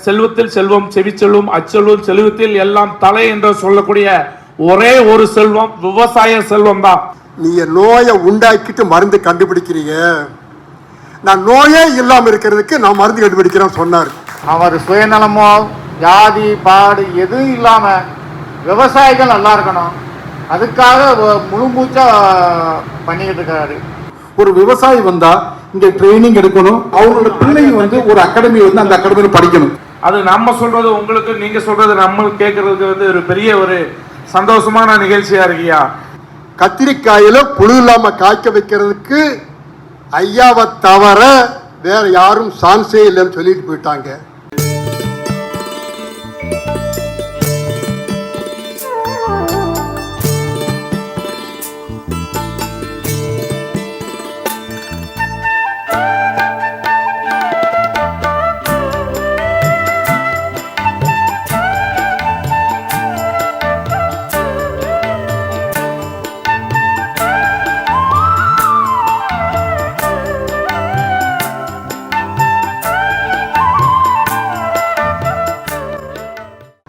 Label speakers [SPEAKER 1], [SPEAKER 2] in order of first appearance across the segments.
[SPEAKER 1] செல்வத்தில் செல்வம், செவிச்செல்வம், அச்செல்வம், செல்வத்தில் எல்லாம் தலை என்று சொல்லக்கூடிய ஒரே ஒரு செல்வம் விவசாய செல்வம் தான்.
[SPEAKER 2] நீங்க நோயை உண்டாக்கிட்டு மருந்து கண்டுபிடிக்கிறீங்க, நான் நோயே இல்லாம இருக்கிறதுக்கு நான் மருந்து கண்டுபிடிக்கிறேன் சொன்னார்.
[SPEAKER 3] அவர் சுயநலமோ ஜாதி பாடு எதுவும் இல்லாம விவசாயிகள் நல்லா இருக்கணும், அதுக்காக முழு மூச்சா பண்ணிக்கிட்டு இருக்காரு.
[SPEAKER 4] ஒரு விவசாயி வந்தா இங்க ட்ரைனிங் எடுக்கணும், அவங்களோட பிள்ளைங்க வந்து ஒரு அகாடமி வந்து அந்த அகாடமியில் படிக்கணும்.
[SPEAKER 1] அது நம்ம சொல்றது உங்களுக்கு, நீங்க சொல்றது நம்ம கேட்கறதுக்கு வந்து ஒரு பெரிய ஒரு சந்தோஷமான நிகழ்ச்சியா இருக்கியா.
[SPEAKER 2] கத்திரிக்காயில புழு இல்லாம காய்க்க வைக்கிறதுக்கு ஐயாவை தவிர வேற யாரும் சான்ஸே இல்லைன்னு சொல்லிட்டு போயிட்டாங்க.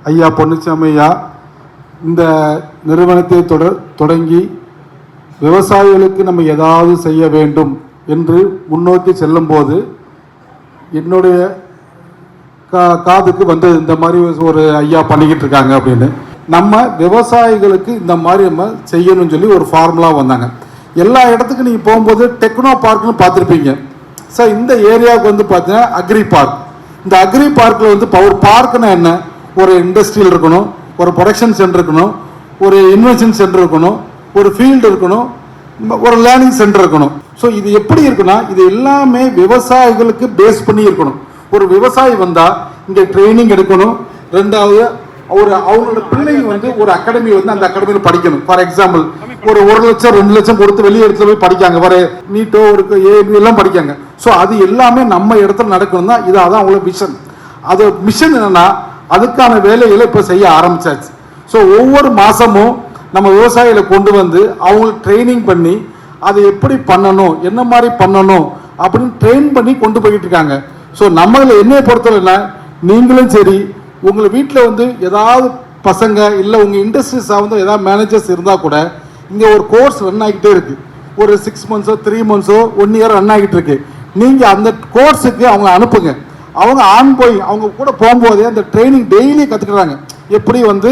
[SPEAKER 4] ஐயா பொன்னுச்சாமி ஐயா இந்த நிறுவனத்தை தொடங்கி விவசாயிகளுக்கு நம்ம ஏதாவது செய்ய வேண்டும் என்று முன்னோக்கி செல்லும் போது என்னுடைய காதுக்கு வந்து இந்த மாதிரி ஒரு ஐயா பண்ணிக்கிட்டு இருக்காங்க அப்படின்னு. நம்ம விவசாயிகளுக்கு இந்த மாதிரி நம்ம செய்யணும்னு சொல்லி ஒரு ஃபார்முலா வந்தாங்க. எல்லா இடத்துக்கும் நீங்கள் போகும்போது டெக்னோ பார்க்னு பார்த்துருப்பீங்க சார். இந்த ஏரியாவுக்கு வந்து பார்த்தீங்கன்னா அக்ரி பார்க். இந்த அக்ரி பார்க்கில் வந்து ஒரு பார்க்குன்னா என்ன, ஒரு இண்டஸ்ட்ரியல் இருக்கணும், ஒரு ப்ரொடக்ஷன் சென்டர் இருக்கணும், ஒரு இன்வென்ஷன் சென்டர் இருக்கணும், ஒரு ஃபீல்டு இருக்கணும், ஒரு லேர்னிங் சென்டர் இருக்கணும். ஸோ இது எப்படி இருக்குன்னா இது எல்லாமே விவசாயிகளுக்கு பேஸ் பண்ணி இருக்கணும். ஒரு விவசாயி வந்தால் இங்கே ட்ரைனிங் எடுக்கணும். ரெண்டாவது அவங்களோட பிள்ளைங்க வந்து ஒரு அகாடமி வந்து அந்த அகாடமியில் படிக்கணும். ஃபார் எக்ஸாம்பிள் ஒரு 1 லட்சம் 2 லட்சம் கொடுத்து வெளியே இடத்துல போய் படிக்காங்க, வர நீட்டோ ஒரு ஏபி எல்லாம் படிக்காங்க. ஸோ அது எல்லாமே நம்ம இடத்துல நடக்கணும் தான். இது அதான் அவங்களோட மிஷன். அது மிஷன் என்னன்னா அதுக்கான வேலைகளை இப்போ செய்ய ஆரம்பிச்சாச்சு. ஸோ ஒவ்வொரு மாதமும் நம்ம விவசாயிகளை கொண்டு வந்து அவங்களுக்கு ட்ரைனிங் பண்ணி அதை எப்படி பண்ணணும், என்ன மாதிரி பண்ணணும் அப்படின்னு ட்ரெயின் பண்ணி கொண்டு போய்கிட்டு இருக்காங்க. ஸோ நம்மள என்னையை பொறுத்தவரைனா நீங்களும் சரி, உங்கள் வீட்டில் வந்து ஏதாவது பசங்க இல்லை உங்கள் இண்டஸ்ட்ரி சார்ந்த ஏதாவது மேனேஜர்ஸ் இருந்தால் கூட இங்கே ஒரு கோர்ஸ் ரன் ஆகிக்கிட்டே இருக்குது. ஒரு 6 மந்த்ஸோ 3 மந்த்ஸோ 1 இயர் ரன் ஆகிட்டு இருக்கு. நீங்கள் அந்த கோர்ஸுக்கு அவங்க அனுப்புங்க. அவங்க அவங்க கூட போகும்போதே அந்த ட்ரைனிங் டெய்லி கற்றுக்குறாங்க. எப்படி வந்து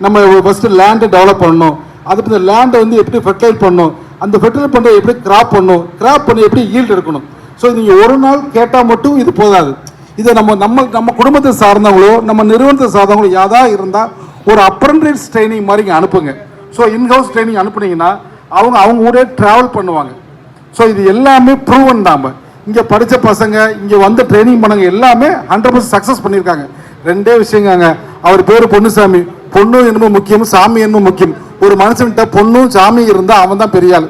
[SPEAKER 4] நம்ம ஃபஸ்ட்டு லேண்டை டெவலப் பண்ணணும், அதுக்கு இந்த லேண்டை வந்து எப்படி ஃபெர்டைல் பண்ணணும், அந்த ஃபெர்டைல் பண்ணுறது எப்படி கிராப் பண்ணணும், கிராப் பண்ணி எப்படி ஈல்டு எடுக்கணும். ஸோ நீங்கள் ஒரு நாள் கேட்டால் மட்டும் இது போதாது. இதை நம்ம குடும்பத்தை சார்ந்தவங்களோ நம்ம நிறுவனத்தை சார்ந்தவங்களோ யாராவது இருந்தால் ஒரு அப்ரண்டிஸ் ட்ரைனிங் மாதிரி இங்கே அனுப்புங்க. ஸோ இன்ஹவுஸ் ட்ரைனிங் அனுப்புனீங்கன்னா அவங்க கூட ட்ராவல் பண்ணுவாங்க. ஸோ இது எல்லாமே ப்ரூவன் தான். இங்கே படித்த பசங்க இங்கே வந்து ட்ரைனிங் பண்ணாங்க, எல்லாமே 100% சக்ஸஸ் பண்ணியிருக்காங்க. 2 விஷயங்க. அவர் பேர் பொன்னுசாமி. பொண்ணு என்னமோ முக்கியம், சாமி என்னமோ முக்கியம். ஒரு மனுஷன்கிட்ட பொண்ணும் சாமி இருந்தால் அவன் தான் பெரிய ஆள்.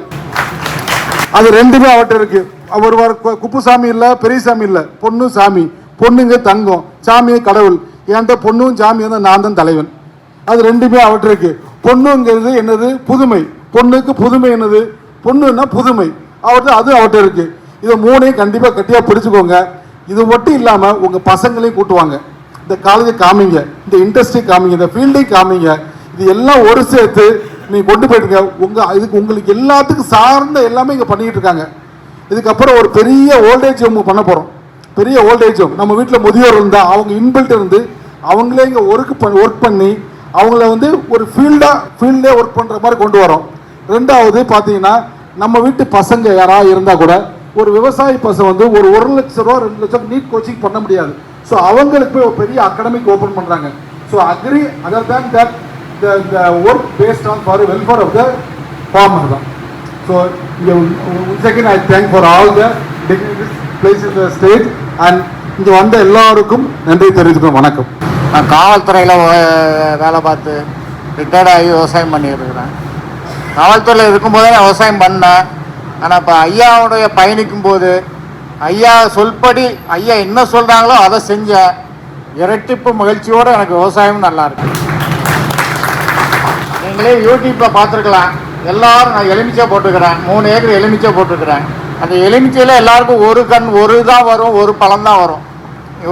[SPEAKER 4] அது 2மே அவர்கிட்ட இருக்கு. அவர் குப்புசாமி இல்லை, பெரிய சாமி இல்லை, பொண்ணு சாமி. பொண்ணுங்க தங்கம், சாமியை கடவுள். என்கிட்ட பொண்ணும் சாமி வந்து நான் தான் தலைவன். அது 2மே அவர்கிட்ட இருக்கு. பொண்ணுங்கிறது என்னது, புதுமை. பொண்ணுக்கு புதுமை என்னது, பொண்ணுன்னா புதுமை. அது அவர்கிட்ட இருக்கு. இதை 3ஐயும் கண்டிப்பாக கட்டியாக பிடிச்சிக்கோங்க. இது மட்டும் இல்லாமல் உங்கள் பசங்களையும் கூட்டுவாங்க. இந்த காலேஜை காமிங்க, இந்த இண்டஸ்ட்ரி காமிங்க, இந்த ஃபீல்டையும் காமிங்க. இது எல்லாம் ஒரு சேர்த்து நீங்கள் கொண்டு போயிட்டுங்க. உங்களுக்கு எல்லாத்துக்கும் சார்ந்த எல்லாமே இங்கே பண்ணிக்கிட்டு இருக்காங்க. இதுக்கப்புறம் ஒரு பெரிய ஓல்டேஜ் ஹோம் பண்ண போகிறோம். பெரிய ஓல்டேஜ் ஹோம். நம்ம வீட்டில் முதியோர் இருந்தால் அவங்க இன்பில்ட் இருந்து அவங்களே இங்கே ஒர்க் பண்ணி அவங்கள வந்து ஒரு ஃபீல்டே ஒர்க் பண்ணுற மாதிரி கொண்டு வரோம். 2வது பார்த்தீங்கன்னா நம்ம வீட்டு பசங்க யாராவது இருந்தால் கூட ஒரு விவசாயி பசங்க வந்து ஒரு 1 லட்சம் ரூபா 2 லட்சம் நீட் கோச்சிங் பண்ண முடியாது. ஸோ அவங்களுக்கு போய் ஒரு பெரிய அகாடமிக் ஓப்பன் பண்ணுறாங்க. So agri other than that the work based on for welfare of the farmer தான். So second I thank for all the dignitaries place in the state and இங்கே வந்த எல்லாருக்கும் நன்றி தெரிவித்துக்கிறோம். வணக்கம்.
[SPEAKER 3] நான் காவல்துறையில் வேலை பார்த்து ரிட்டையர்ட் ஆகி விவசாயம் பண்ணியிருக்கிறேன். காவல்துறையில் இருக்கும்போதே நான் விவசாயம் பண்ணேன். ஆனால் இப்போ ஐயாவுடைய பயணிக்கும் போது ஐயா சொல்படி ஐயா என்ன சொல்கிறாங்களோ அதை செஞ்ச இரட்டிப்பு மகிழ்ச்சியோடு எனக்கு விவசாயம் நல்லா இருக்கு. நீங்களே யூடியூப்பில் பார்த்துருக்கலாம். எல்லாரும் நான் எலுமிச்சை போட்டுக்கிறேன், 3 ஏக்கர் எலுமிச்சை போட்டுருக்கிறேன். அந்த எலுமிச்சையில் எல்லாருக்கும் ஒரு கண் ஒரு தான் வரும், ஒரு பழம் தான் வரும்.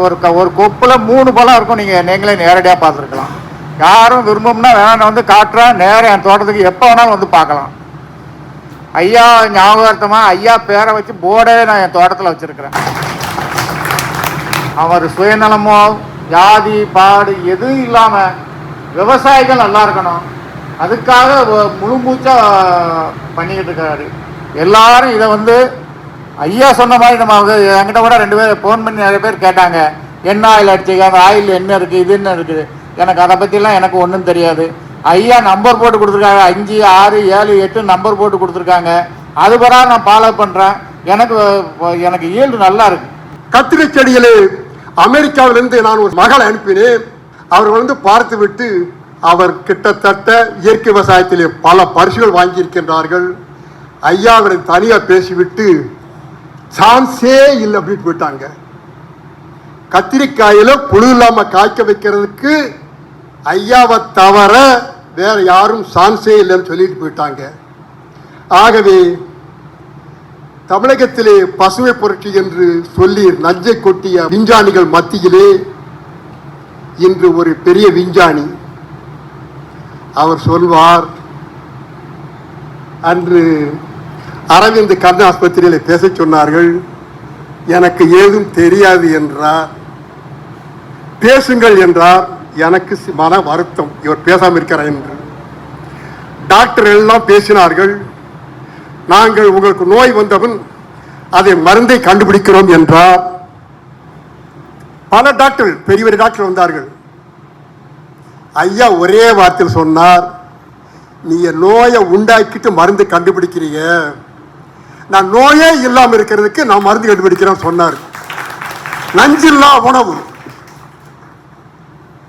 [SPEAKER 3] ஒரு கொப்பில் 3 பழம் இருக்கும், நீங்களே நேரடியாக பார்த்துருக்கலாம். யாரும் விரும்பும்னா நான் வந்து காட்டுறேன், நேரம் என் தோட்டத்துக்கு எப்போ வேணாலும் வந்து பார்க்கலாம். ஐயா ஞாபகார்த்தமாக ஐயா பேரை வச்சு போர்டே நான் என் தோட்டத்தில் வச்சுருக்கிறேன். அவர் சுயநலமோ ஜாதி பாடு எதுவும் இல்லாமல் விவசாயிகள் நல்லா இருக்கணும், அதுக்காக முழு மூச்சாக பண்ணிக்கிட்டு இருக்காரு. எல்லாரும் இதை வந்து ஐயா சொன்ன மாதிரி நம்ம என்கிட்ட கூட 2 பேர் ஃபோன் பண்ணி நிறைய பேர் கேட்டாங்க, என்ன ஆயில் அடிச்சிங்க, அந்த ஆயில் என்ன இருக்குது, இது என்ன இருக்குது. எனக்கு அதை பற்றிலாம் எனக்கு ஒன்றும் தெரியாது. ஐயா நம்பர் போட்டு கொடுத்துருக்காங்க, 5, 6, 7, 8 நம்பர் போட்டு கொடுத்துருக்காங்க. அது பிறகு நான் ஃபாலோ பண்ணுறேன். எனக்கு ஈல்டு நல்லா இருக்கு.
[SPEAKER 2] கத்திரி செடிகளே அமெரிக்காவிலிருந்து நான் ஒரு மகளை அனுப்பினேன். அவர் வந்து பார்த்து விட்டு அவர் கிட்டத்தட்ட இயற்கை விவசாயத்திலே பல பரிசுகள் வாங்கியிருக்கின்றார்கள். ஐயாவிடம் தனியாக பேசிவிட்டு சான்ஸே இல்லை அப்படின்னு போயிட்டாங்க. கத்திரிக்காயில புழு இல்லாம காய்க்க வைக்கிறதுக்கு ஐயாவை தவிர வேற யாரும் சான்ஸே இல்லைன்னு சொல்லிட்டு போயிட்டாங்க. ஆகவே தமிழகத்திலே பசுமை புரட்சி என்று சொல்லி நஞ்சை கொட்டிய விஞ்ஞானிகள் மத்தியிலே இன்று ஒரு பெரிய விஞ்ஞானி அவர் சொல்வார், அன்று அரவிந்த் கண் ஆஸ்பத்திரியில் பேச சொன்னார்கள், எனக்கு ஏதும் தெரியாது என்றார். பேசுங்கள் என்றார். எனக்கு மன வருத்தம், இவர் பேசாமல் இருக்கிறார் என்று. டாக்டர் எல்லாம் பேசினார்கள். நாங்கள் உங்களுக்கு நோய் வந்தவன் அதை மருந்தை கண்டுபிடிக்கிறோம் என்றார். பல டாக்டர் பெரிய பெரிய டாக்டர் வந்தார்கள். ஐயா ஒரே வார்த்தையில் சொன்னார், நீங்க நோயை உண்டாக்கிட்டு மருந்து கண்டுபிடிக்கிறீங்க, நான் நோயே இல்லாமல் இருக்கிறதுக்கு நான் மருந்து கண்டுபிடிக்கிறேன் சொன்னார். நஞ்சில்லா உணவு,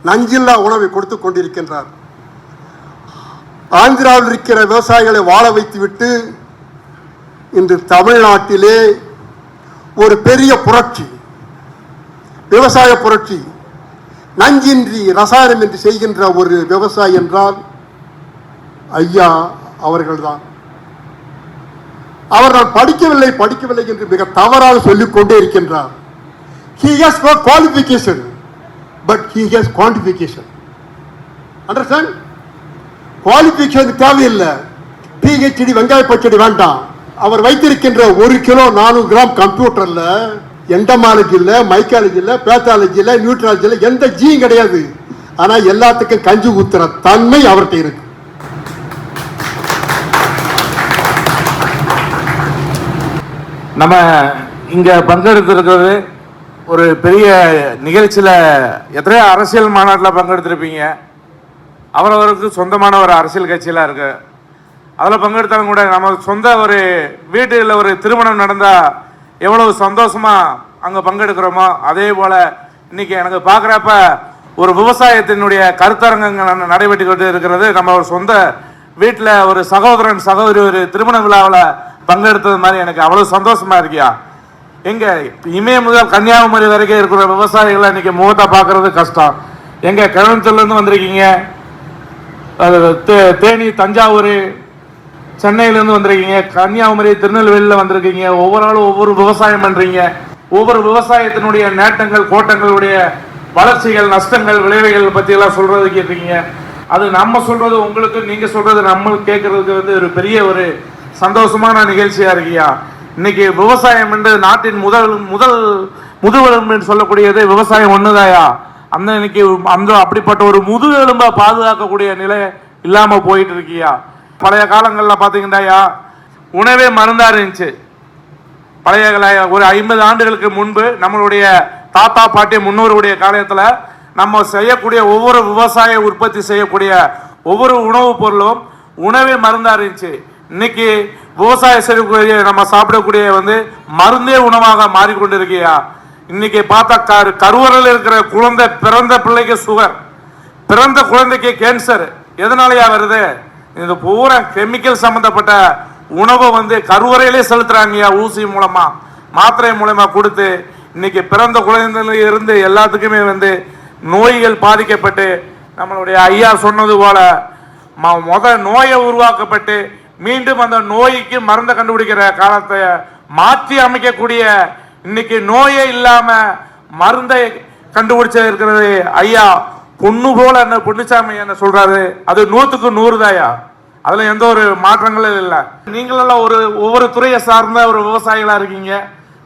[SPEAKER 2] நஞ்சில்லா உணவை கொடுத்து கொண்டிருக்கின்றார். ஆந்திராவில் இருக்கிற விவசாயிகளை வாழ வைத்து விட்டு இன்று தமிழ்நாட்டிலே ஒரு பெரிய புரட்சி, விவசாய புரட்சி, நஞ்சின்றி ரசாயனம் என்று செய்கின்ற ஒரு விவசாயி என்றால் ஐயா அவர்கள்தான். அவர் நான் படிக்கவில்லை படிக்கவில்லை என்று மிக தவறாக சொல்லிக் கொண்டே இருக்கின்றார். He has no qualification, but he has quantification. Understand? Qualification தேவையில்லை. PhD வெங்காய பச்சடி வேண்டாம். அவர் வைத்திருக்கின்ற 1 கிலோ 400 கிராம் கம்ப்யூட்டர்ல எண்டமாலஜி இல்ல, மைக்காலஜி இல்ல, பேத்தாலஜி இல்ல, நியூட்ராலஜி இல்ல, எந்த ஜியும் கிடையாது. ஆனா எல்லாத்துக்கும் கஞ்சி ஊத்துற தன்மை அவர்கிட்ட இருக்கு.
[SPEAKER 1] நம்ம இங்க பங்கெடுத்திருக்கிறது ஒரு பெரிய நிகழ்ச்சியில், எத்தனையோ அரசியல் மாநாட்டில் பங்கெடுத்திருப்பீங்க. அவரவருக்கு சொந்தமான ஒரு அரசியல் கட்சியெலாம் இருக்கு. அதில் பங்கெடுத்தாலும் கூட நம்ம சொந்த ஒரு வீட்டில் ஒரு திருமணம் நடந்தால் எவ்வளவு சந்தோஷமாக அங்கே பங்கெடுக்கிறோமோ, அதே போல் இன்னைக்கு எனக்கு பார்க்குறப்ப ஒரு விவசாயத்தினுடைய கருத்தரங்கங்கள் நடைபெற்று கொண்டு இருக்கிறது. நம்ம ஒரு சொந்த வீட்டில் ஒரு சகோதரன் சகோதரி ஒரு திருமண விழாவில் பங்கெடுத்தது மாதிரி எனக்கு அவ்வளோ சந்தோஷமாக இருக்கியா. எங்கே இமய முதல் கன்னியாகுமரி வரைக்கும் இருக்கிற விவசாயிகளை இன்னைக்கு முகத்தை பார்க்கறது கஷ்டம். எங்கே கோயம்புத்தூர்லேருந்து வந்திருக்கீங்க, தேனி, தஞ்சாவூர், சென்னையிலேருந்து வந்திருக்கீங்க, கன்னியாகுமரி, திருநெல்வேலியில் வந்திருக்கீங்க. ஒவ்வொரு ஆளும் ஒவ்வொரு விவசாயம் பண்ணுறீங்க. ஒவ்வொரு விவசாயத்தினுடைய நேட்டங்கள், கோட்டங்களுடைய வளர்ச்சிகள், நஷ்டங்கள், விளைவுகள் பற்றியெல்லாம் சொல்கிறதுக்கு இருக்கீங்க. அது நம்ம சொல்கிறது உங்களுக்கு, நீங்கள் சொல்கிறது நம்மளுக்கு கேட்குறதுக்கு வந்து ஒரு பெரிய ஒரு சந்தோஷமான நிகழ்ச்சியாக இருக்கியா. இன்னைக்கு விவசாயம் என்று நாட்டின் முதுகெலும்பு என்று சொல்லக்கூடியது விவசாயம் ஒண்ணுதாயா. அந்த இன்னைக்கு அந்த அப்படிப்பட்ட ஒரு முதுகெலும்பை பாதுகாக்கக்கூடிய நிலை இல்லாம போயிட்டு இருக்கியா. பழைய காலங்களில் பார்த்தீங்கன்னாயா உணவே மருந்தா இருந்துச்சு. பழைய ஒரு 50 ஆண்டுகளுக்கு முன்பு நம்மளுடைய தாத்தா பாட்டி முன்னோருடைய காலத்துல நம்ம செய்யக்கூடிய ஒவ்வொரு விவசாய உற்பத்தி செய்யக்கூடிய ஒவ்வொரு உணவுப் பொருளும் உணவே மருந்தா இருந்துச்சு. இன்னைக்கு விவசாயம் செய்யக்கூடிய நம்ம சாப்பிடக்கூடிய வந்து மருந்தே உணவாக மாறிக்கொண்டிருக்கியா. இன்னைக்கு பார்த்தா கருவறையில் இருக்கிற குழந்தை, பிறந்த பிள்ளைக்கு சுகர், பிறந்த குழந்தைக்கு கேன்சர். எதனாலயா வருது? இந்த பூரா கெமிக்கல் சம்பந்தப்பட்ட உணவை வந்து கருவறையிலே செலுத்துறாங்கயா. ஊசி மூலமா, மாத்திரை மூலமா கொடுத்து இன்னைக்கு பிறந்த குழந்தையில இருந்து எல்லாத்துக்குமே வந்து நோய்கள் பாதிக்கப்பட்டு, நம்மளுடைய ஐயா சொன்னது போல நோயை உருவாக்கப்பட்டு மீண்டும் அந்த நோய்க்கு மருந்தை கண்டுபிடிக்கிற காலத்தை மாற்றி அமைக்கக்கூடிய, இன்னைக்கு நோயே இல்லாம மருந்தை கண்டுபிடிச்ச இருக்கிறது ஐயா பொண்ணு போல என்ன பொன்னுச்சாமி என்ன சொல்றாரு, அது 100க்கு 100 தாயா. அதுல எந்த ஒரு மாற்றங்களும் இல்லை. நீங்களெல்லாம் ஒவ்வொரு துறையை சார்ந்த ஒரு விவசாயிகளா இருக்கீங்க.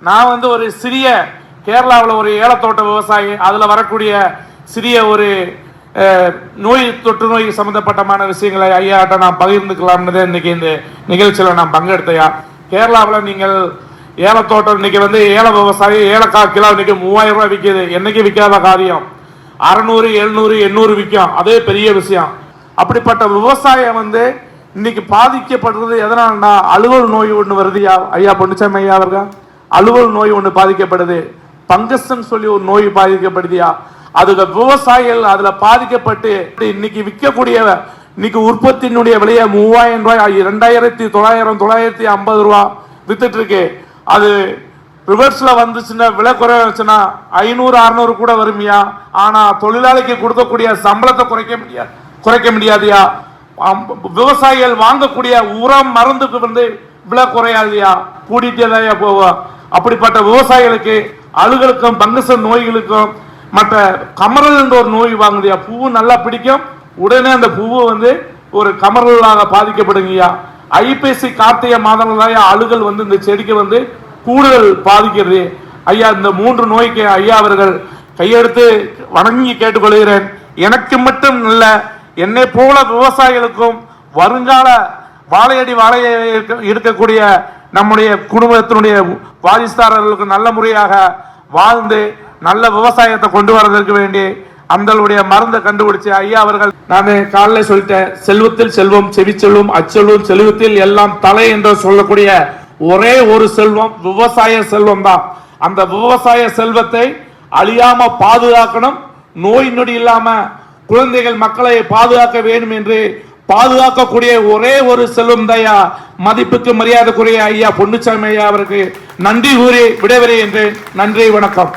[SPEAKER 1] நான் ஒரு சிறிய கேரளாவில் ஒரு ஏலத்தோட்ட விவசாயி. அதுல வரக்கூடிய சிறிய ஒரு தொற்று நோய் சம்பந்தப்பட்டமான விஷயங்களை ஐயாட்ட நான் பகிர்ந்துக்கலாம்னு இன்னைக்கு இந்த நிகழ்ச்சியில நான் பங்கெடுத்தையா. கேரளாவில் நீங்கள் ஏலத்தோட்டம் இன்னைக்கு ஏல விவசாயி ஏலக்காய் கிலோ இன்னைக்கு 3000 ரூபாய் விற்கிது. என்னைக்கு விற்காத காரியம். 600, 700, 800 விற்கும். அதே பெரிய விஷயம். அப்படிப்பட்ட விவசாயம் இன்னைக்கு பாதிக்கப்படுறது எதனால்னா அலுவல் நோய் ஒன்று வருதுயா. ஐயா பொன்னுச்சாமி ஐயா அவர்கள் அலுவல் நோய் ஒன்று பாதிக்கப்படுது. பங்கஸ்ன்னு சொல்லி ஒரு நோய் பாதிக்கப்படுதியா. அதுக்கு விவசாயிகள் அதுல பாதிக்கப்பட்டு இன்னைக்கு விற்கக்கூடிய இன்னைக்கு உற்பத்தியினுடைய விலையை 3000 ரூபாய் 2900, 950 ரூபா வித்துட்டு இருக்கு. அது ரிவர்ஸ்ல வந்துச்சுன்னா விலை குறைச்சுன்னா 500, 600 கூட வருமியா. ஆனா தொழிலாளிக்கு கொடுக்கக்கூடிய சம்பளத்தை குறைக்க முடியாதியா. விவசாயிகள் வாங்கக்கூடிய உரம் மருந்துக்கு விலை குறையாதியா, கூட்டிட்டே போவோம். அப்படிப்பட்ட விவசாயிகளுக்கு அழுகளுக்கும் பங்கச நோய்களுக்கும் மற்ற கமரல் என்ற ஒரு நோய் வாங்குதியா. பூவு நல்லா பிடிக்கும், உடனே அந்த பூவு ஒரு கமரலாக பாதிக்கப்படுங்கய்யா. ஐப்பசி கார்த்திகை மாதங்களாக அழுகல் இந்த செடிக்கு கூடுதல் பாதிக்கிறது ஐயா. இந்த 3 நோய்க்கு ஐயா அவர்கள் கையெடுத்து வணங்கி கேட்டுக்கொள்கிறேன். எனக்கு மட்டும் இல்ல, என்னை போல விவசாயிகளுக்கும் வருங்கால வாழையடி வாழைய இருக்கக்கூடிய நம்முடைய குடும்பத்தினுடைய வாரிசுதாரர்களுக்கு நல்ல முறையாக வாழ்ந்து நல்ல விவசாயத்தை கொண்டு வரதற்கு வேண்டி அந்த மருந்தை கண்டுபிடிச்சு ஐயா அவர்கள், நான் காலையில் சொல்லிட்டேன், செல்வத்தில் செல்வம் செவிச்செல்வம் அச்செல்வம் செல்வத்தில் எல்லாம் தலை என்று சொல்லக்கூடிய ஒரே ஒரு செல்வம் விவசாய செல்வம் தான். அந்த விவசாய செல்வத்தை அழியாம பாதுகாக்கணும். நோய் நொடி இல்லாம குழந்தைகள் மக்களை பாதுகாக்க வேண்டும் என்று பாதுகாக்கக்கூடிய ஒரே ஒரு செல்வம் தயா மதிப்புக்கு மரியாதைக்குரிய ஐயா பொன்னுச்சாமி ஐயா அவருக்கு நன்றி கூறி விடைபெறுகின்றேன். நன்றி, வணக்கம்.